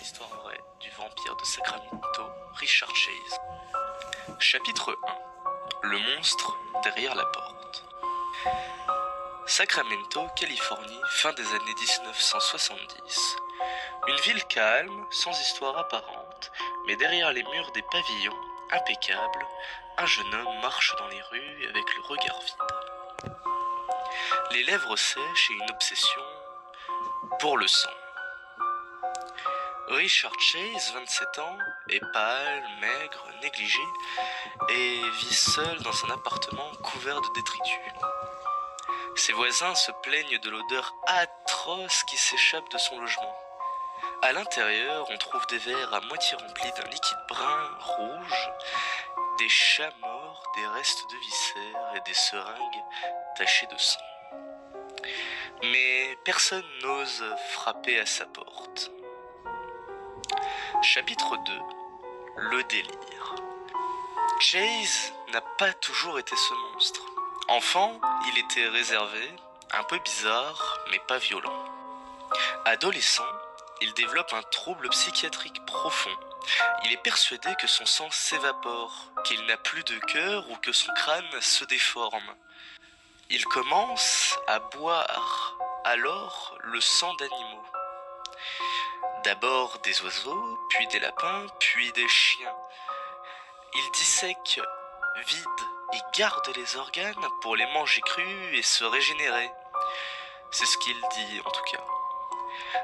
l'histoire vraie du vampire de Sacramento, Richard Chase. Chapitre 1. Le monstre derrière la porte. Sacramento, Californie, fin des années 1970. Une ville calme, sans histoire apparente, mais derrière les murs des pavillons, impeccable, un jeune homme marche dans les rues avec le regard vide. Les lèvres sèches et une obsession pour le sang. Richard Chase, 27 ans, est pâle, maigre, négligé et vit seul dans un appartement couvert de détritus. Ses voisins se plaignent de l'odeur atroce qui s'échappe de son logement. À l'intérieur, on trouve des verres à moitié remplis d'un liquide brun rouge, des chats morts, des restes de viscères et des seringues tachées de sang. Mais personne n'ose frapper à sa porte. Chapitre 2. Le délire. Chase n'a pas toujours été ce monstre. Enfant, il était réservé, un peu bizarre, mais pas violent. Adolescent, il développe un trouble psychiatrique profond. Il est persuadé que son sang s'évapore, qu'il n'a plus de cœur ou que son crâne se déforme. Il commence à boire alors le sang d'animaux. D'abord des oiseaux, puis des lapins, puis des chiens. Il dissèque, vide et garde les organes pour les manger crus et se régénérer. C'est ce qu'il dit en tout cas.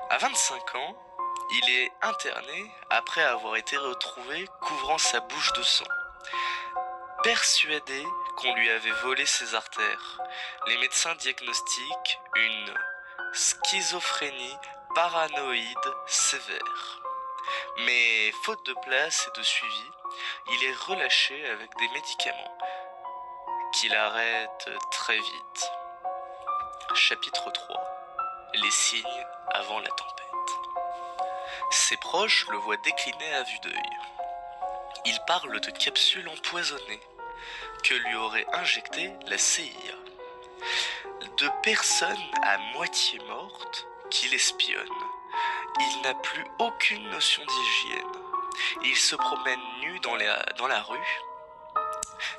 À 25 ans, il est interné après avoir été retrouvé couvrant sa bouche de sang. Persuadé qu'on lui avait volé ses artères, les médecins diagnostiquent une schizophrénie paranoïde sévère. Mais faute de place et de suivi, il est relâché avec des médicaments qu'il arrête très vite. Chapitre 3. Les signes avant la tempête. Ses proches le voient décliner à vue d'œil. Ils parlent de capsules empoisonnées que lui aurait injectées la CIA. De personnes à moitié mortes qui l'espionnent. Il n'a plus aucune notion d'hygiène. Il se promène nu dans la rue,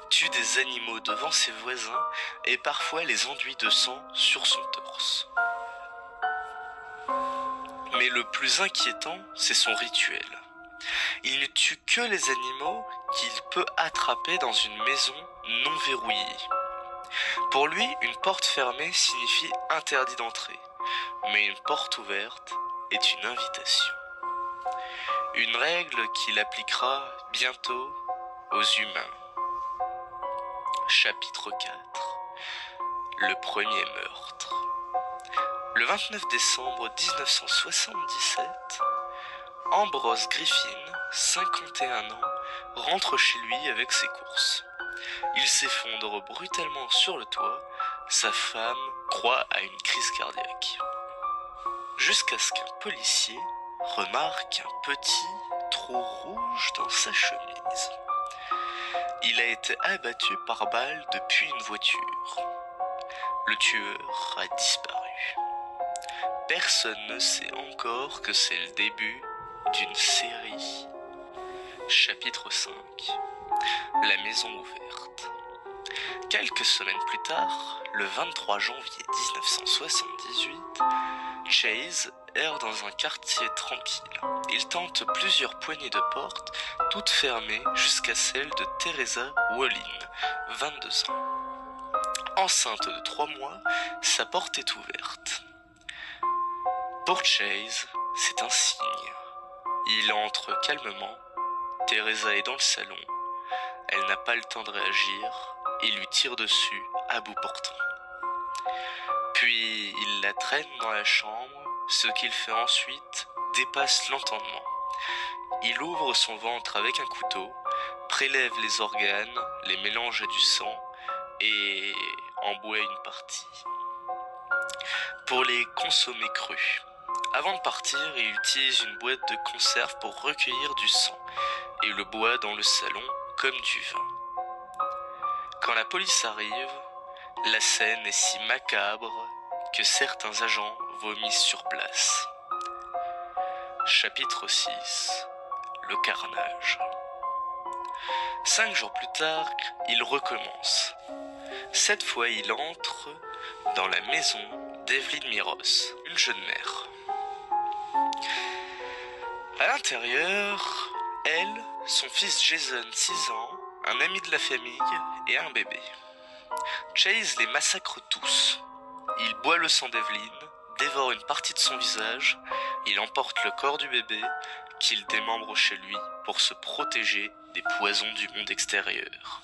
tue des animaux devant ses voisins et parfois les enduit de sang sur son torse. Mais le plus inquiétant, c'est son rituel. Il ne tue que les animaux qu'il peut attraper dans une maison non verrouillée. Pour lui, une porte fermée signifie interdit d'entrer, mais une porte ouverte est une invitation. Une règle qu'il appliquera bientôt aux humains. Chapitre 4. Le premier meurtre. Le 29 décembre 1977, Ambrose Griffin, 51 ans, rentre chez lui avec ses courses. Il s'effondre brutalement sur le toit, sa femme croit à une crise cardiaque. Jusqu'à ce qu'un policier remarque un petit trou rouge dans sa chemise. Il a été abattu par balle depuis une voiture. Le tueur a disparu. Personne ne sait encore que c'est le début d'une série. Chapitre 5. La maison ouverte. Quelques semaines plus tard, le 23 janvier 1978, Chase erre dans un quartier tranquille. Il tente plusieurs poignées de porte, toutes fermées jusqu'à celle de Teresa Wallin, 22 ans. Enceinte de 3 mois, sa porte est ouverte. Pour Chase, c'est un signe. Il entre calmement. Teresa est dans le salon. Elle n'a pas le temps de réagir. Il lui tire dessus à bout portant. Puis il la traîne dans la chambre. Ce qu'il fait ensuite dépasse l'entendement. Il ouvre son ventre avec un couteau, prélève les organes, les mélange à du sang et en boit une partie. Pour les consommer crus. Avant de partir, il utilise une boîte de conserve pour recueillir du sang et le boit dans le salon comme du vin. Quand la police arrive, la scène est si macabre que certains agents vomissent sur place. Chapitre 6. Le carnage. 5 jours plus tard, il recommence. Cette fois, il entre dans la maison d'Evelyn Miros, une jeune mère. À l'intérieur, elle, son fils Jason, 6 ans, un ami de la famille et un bébé. Chase les massacre tous. Il boit le sang d'Evelyn, dévore une partie de son visage, il emporte le corps du bébé, qu'il démembre chez lui pour se protéger des poisons du monde extérieur.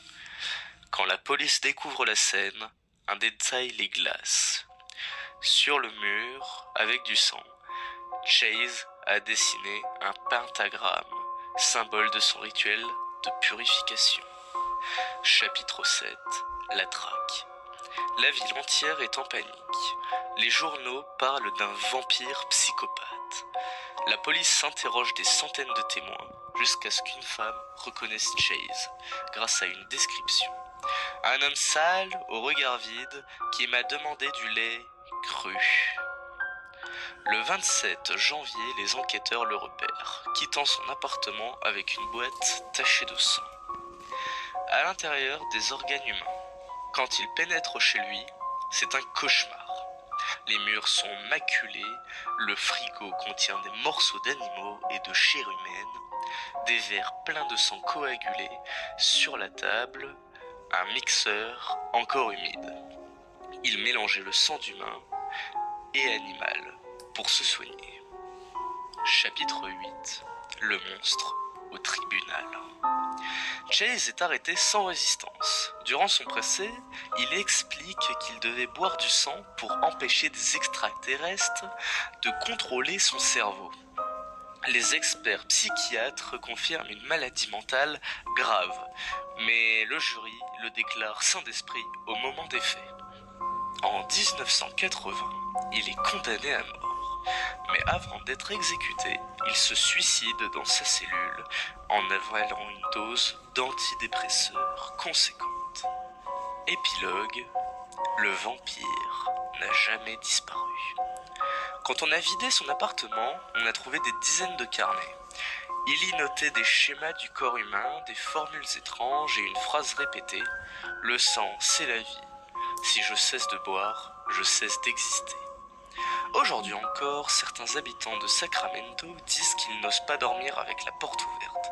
Quand la police découvre la scène, un détail les glace. Sur le mur, avec du sang, Chase a dessiné un pentagramme, symbole de son rituel de purification. Chapitre 7. La traque. La ville entière est en panique. Les journaux parlent d'un vampire psychopathe. La police s'interroge des centaines de témoins jusqu'à ce qu'une femme reconnaisse Chase grâce à une description. Un homme sale, au regard vide, qui m'a demandé du lait cru. Le 27 janvier, les enquêteurs le repèrent, quittant son appartement avec une boîte tachée de sang. À l'intérieur, des organes humains. Quand il pénètre chez lui, c'est un cauchemar. Les murs sont maculés, le frigo contient des morceaux d'animaux et de chair humaine, des verres pleins de sang coagulé sur la table, un mixeur encore humide. Il mélangeait le sang d'humain et animal pour se soigner. Chapitre 8. Le monstre au tribunal. Chase est arrêté sans résistance. Durant son procès, il explique qu'il devait boire du sang pour empêcher des extraterrestres de contrôler son cerveau. Les experts psychiatres confirment une maladie mentale grave, mais le jury le déclare sain d'esprit au moment des faits. En 1980, il est condamné à mort. Mais avant d'être exécuté, il se suicide dans sa cellule en avalant une dose d'antidépresseurs conséquente. Épilogue, le vampire n'a jamais disparu. Quand on a vidé son appartement, on a trouvé des dizaines de carnets. Il y notait des schémas du corps humain, des formules étranges et une phrase répétée « Le sang, c'est la vie. Si je cesse de boire, je cesse d'exister. » Aujourd'hui encore, certains habitants de Sacramento disent qu'ils n'osent pas dormir avec la porte ouverte,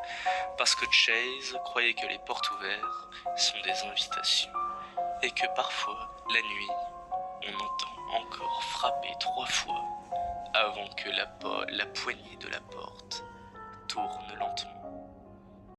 parce que Chase croyait que les portes ouvertes sont des invitations, et que parfois, la nuit, on entend encore frapper 3 fois avant que la poignée de la porte